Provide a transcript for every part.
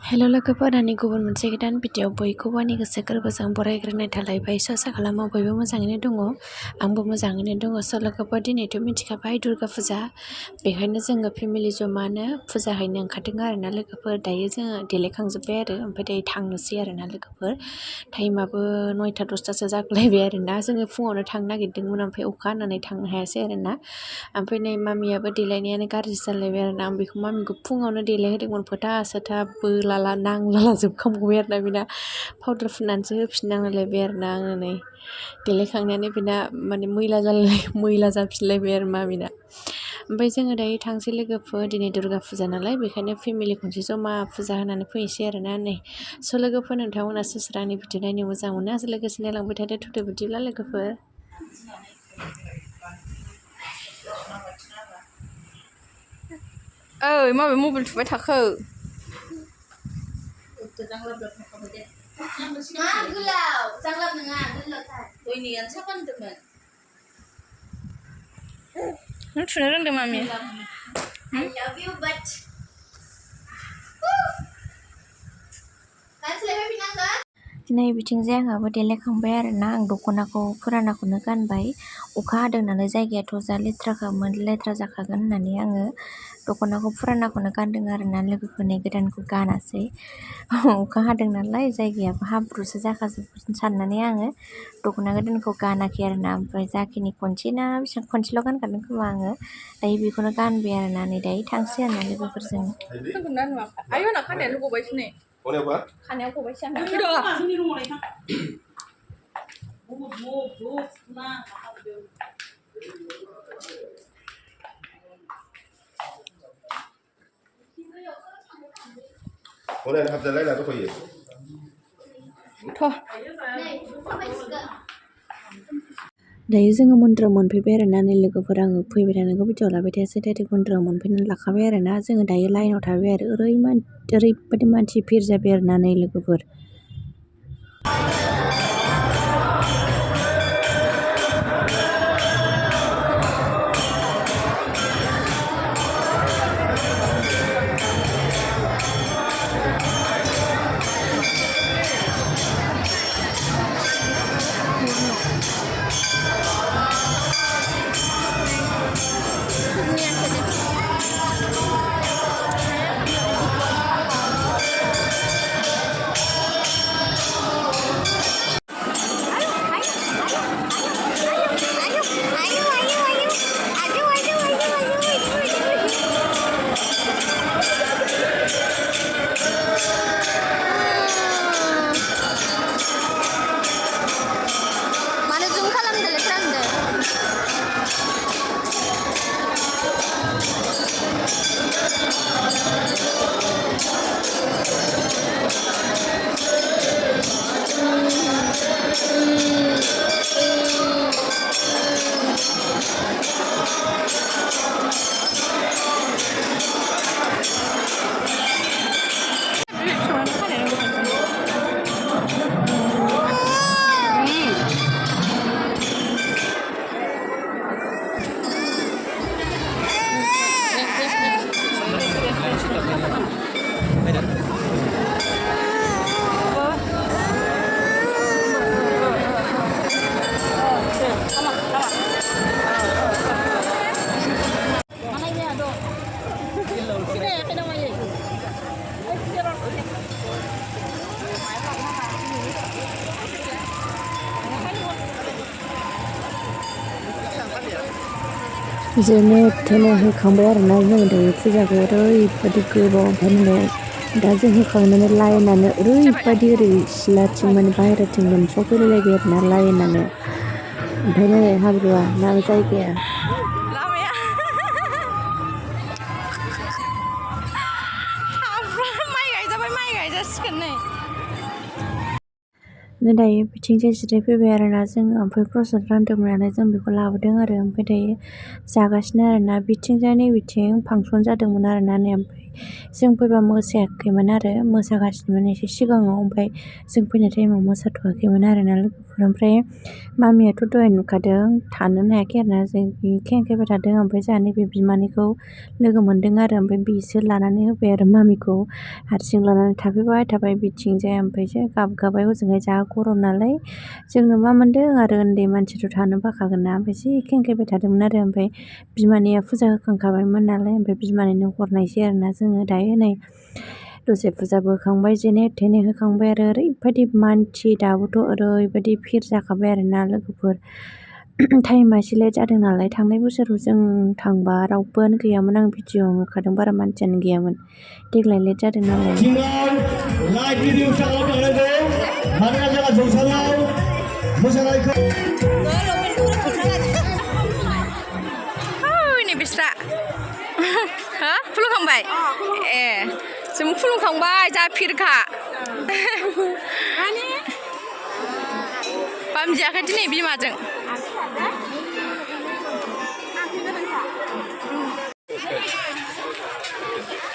हेल' लोगोफोर, आंनि गुबुन मोनसे गोदान भिडिअ बयखौबो आंनि गोसो गोरबोजों बरायग्रोनाय थालायबाय। आसा खालामो बयबो मोजाङैनो दङ। आंबो मोजाङैनो दङ। लोगोफोर, दिनैथ' मिथिखाबाय दुर्गा फुजा, बेखायनो जोङो फेमिलि जमानो फुजा हैनो ओंखारदों आरोना लोगोफोर। दायो जोङो देलायखांजोब्बाय आरो ओमफ्राय दायो थांनोसै आरोना लोगोफोर। टाइमाबो 9टा 10टासो जागुलायबाय आरोना। जोङो फुङावनो थांनो नागिरदोंमोन, ओमफ्राय अखा हानानै थांनो हायासै आरोना। ओमफ्राय नै मामियाबो देलायनायानो गाज्रि जालायबाय आरोना। आं बेखौ मामिखौ फुङावनो देलायहोदोंमोन, फोथा सोथा नांलाला जोबखांबावबाय आरोना। बेना पाउदार फुननानैसो होफिननांलायबाय आरोना। आङो नै देलायखांनानै बेना माने मैला जाफिनलायबाय आरो मामिना। ओमफ्राय जोङो दायो थांसै लोगोफोर। दिनै दुर्गा फुजा नालाय, बेखायनो फेमिलि खनसे जमा फुजा होनानै फैनोसै आरोना। नै लोगोफोर, नोंथांमोना सोर सोर आंनि भिडिअ नायनो मोजां मोनो लोगोसे नायलांबाय थादो। थुदो बिदिब्ला लोगोफोर। ओइ माबे मबाइल थुबाय थाखो? मा गोलाव जांलाब नङा, गोलावथार। दयनियानो साफा होनदोंमोन। नों थुनो रोंदों mummy? I love you but दिनै बिथिंजाय आंहाबो देलायखांबाय आरोना। आं दख'नाखौ फुरानाखौनो गानबाय। अखा हादों नालाय, जायगायाथ' जा लेथ्राखामोन, लेथ्रा जाखागोन होननानै आङो दख'नाखौ फुरानाखौनो गानदों आरोना। लोगोफोरनि गोदानखौ गानासै। अखा हादों नालाय, जायगायाबो हाब्रुसो जाखाजोबगोन साननानै आङो दख'ना गोदानखौ गानाखै आरोना। ओमफ्राय जाखिनि खनसेल' गानखादों खोमा आङो, दायो बेखौनो गानबाय आरोना। नै दायो थांसै आरोना लोगोफोरजों। आयौ आंना खानायानो गबायसो नै। खानायाव गबायसो आंना। दायो जोङो मन्दिराव मोनफैबाय आरोना। नै लोगोफोर, आङो फैबाय थानायखौ भिडिअ लाबाय थायासै, डाइरेक्ट मन्दिराव मोनफैनानै लाखाबाय आरोना। जोङो दायो लाइनाव थाबाय आरो ओरैबायदि मानसि भिर जाबाय आरोना। नै लोगोफोर, मानो जुम खालामदों लेथ्रा होनदों? जेने थेने होखांबाय आरोना। जोङो दायो फुजाखौ ओरैबायदि गोबाव, ओमफ्राय माने दा जों होखांनानै लाइनानो ओरैबायदि ओरै सिलाथिं माने बाहेराथिं लोमसावफैलायलायबाय आरोना लाइनानो। ओमफ्राय नै हाब्रुआ ना जायगाया। दायो बिथिंजाय जिरायफैबाय आरोना जोङो। ओमफ्राय प्रसाद रानदोंमोन नालाय, जों बेखौ लाबोदों आरो। ओमफ्राय दायो जागासिनो आरोना। बिथिंजाय नै बिथिं फांसन जादोंमोन आरोना। नै ओमफ्राय जों फैबा मोसायाखैमोन आरो मोसागासिनोमोन एसे सिगाङाव ओमफ्राय जों फैनाय टाइमाव मोसाथ'वाखैमोन आरोना लोगोफोर ओमफ्राय मामियाथ' दहाय नुखादों थानोनो हायाखै आरोना जों खेंखेबाय थादों ओमफ्राय जोंहा नैबे बिमानैखौ लोगो मोनदों आरो ओमफ्राय बिसोर लानानै होबाय आरो मामिखौ हारसिं लानानै थाबाय बिथिंजाय ओमफ्रायसो गाबगाबाय हजोंहाय जा गरम नालाय जोंनो मा मोन्दों आरो उन्दै मानसिथ' थानो बाखागोन ना ओमफ्राय जि खेंखेबाय थादोंमोन आरो ओमफ्राय बिमानैया फुजा होखांखाबायमोन नालाय ओमफ्राय बिमानैनो हरनायसै आरोना जोङो दायो नै दसे फुजाबो होखांबाय जेने थेने होखांबाय आरो ओरैबायदि मानसि दाबोथ' ओरैबायदि भिर जाखाबाय आरोना लोगोफोर टाइमा एसे लेट जादों नालाय थांनाय बोसोराव जों थांबा रावबोआनो गैयामोन आं भिडिअ नुखादों बारा मानसियानो गैयामोन देग्लाय लेट जादों नालाय नै बिस्रा हो खुलुमखांबाय ए जों खुलुमखांबाय जा फिरखा बामजियाखै दिनै बिमाजों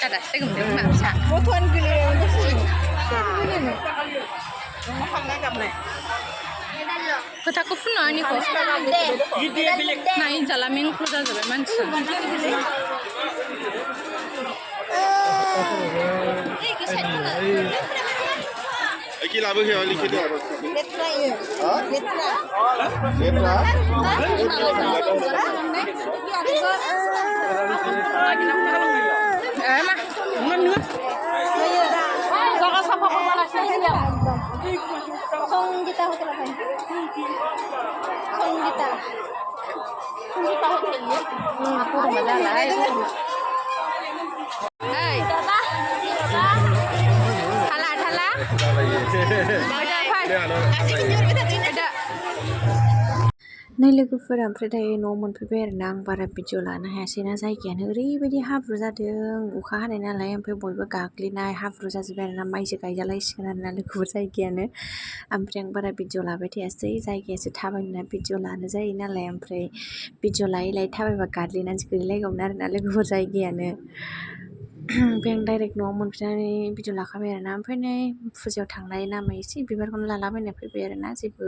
ada tegem deh mak bisa motoran gini udah sih gini Kataku pun ani kok. Nah ini jalan minggu dah jadi mansa. Iki labu kaya oli kita. Letra ya. Letra. Letra. Mah. Mana? Jangan sampai pemalas ya. Song kita hotel apa? Song kita. Song kita hotel ya. Aku udah malah Hey. Thala thala. Ada apa? Kasih tunjuk kita ada. नै लोगोफोरा ओमफ्राय दायो न'आव मोनफैबाय आरोना आं बारा video लानो हायासैना जायगायानो ओरैबायदि हाब्रु जादों अखा हानाय नालाय ओमफ्राय बयबो गाग्लिनाय हाब्रु जाजोब्बाय आरोना माइसो गायजालायसिगोन आरोना लोगोफोर जायगायानो ओमफ्राय आं बारा भिडिअ लाबाय थायासै जायगायासो थाबायना भिडिअ लानो जायो नालाय ओमफ्राय भिडिअ लायै लायै थाबायबा गाग्लिनानैसो गोलैलायगौमोन आरोना लोगोफोर जायगायानो ओमफ्राय आं डाइरेक्ट न'आव मोनफैनानै भिडिअ लाखाबाय आरोना ओमफ्राय नै फुजायाव थांनाय नामै एसे बिबारखौनो लालाबायना फैबाय आरोना जेबो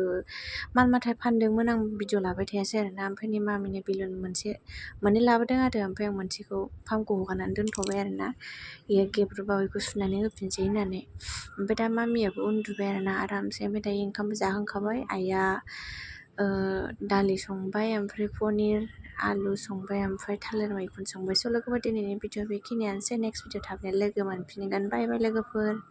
माल माथा फानदोंमोन आं भिडिअ लाबाय थायासै आरोना ओमफ्राय नै मामिनो बेलुन मोननै लाबोदों आरो ओमफ्राय आं मोनसेखौ फार्मखौ हगारनानै दोनथ'बाय आरोना बेयो गेब्रुबा बेखौ सुनानै होफिनसै होननानै ओमफ्राय दा मामियाबो उन्दुबाय आरोना आरामसे ओमफ्राय दायो ओंखामबो जाखांखाबाय आइया दालि संबाय ओमफ्राय पनिर आलु संबाय ओमफ्राय थालिर मैखुन संबाय स' लोगोफोर दिनैनि भिडिअ बेखिनियानोसै नेक्स्ट भिडिअ थाबैनो लोगो मोनफिनगोन बाय बाय लोगोफोर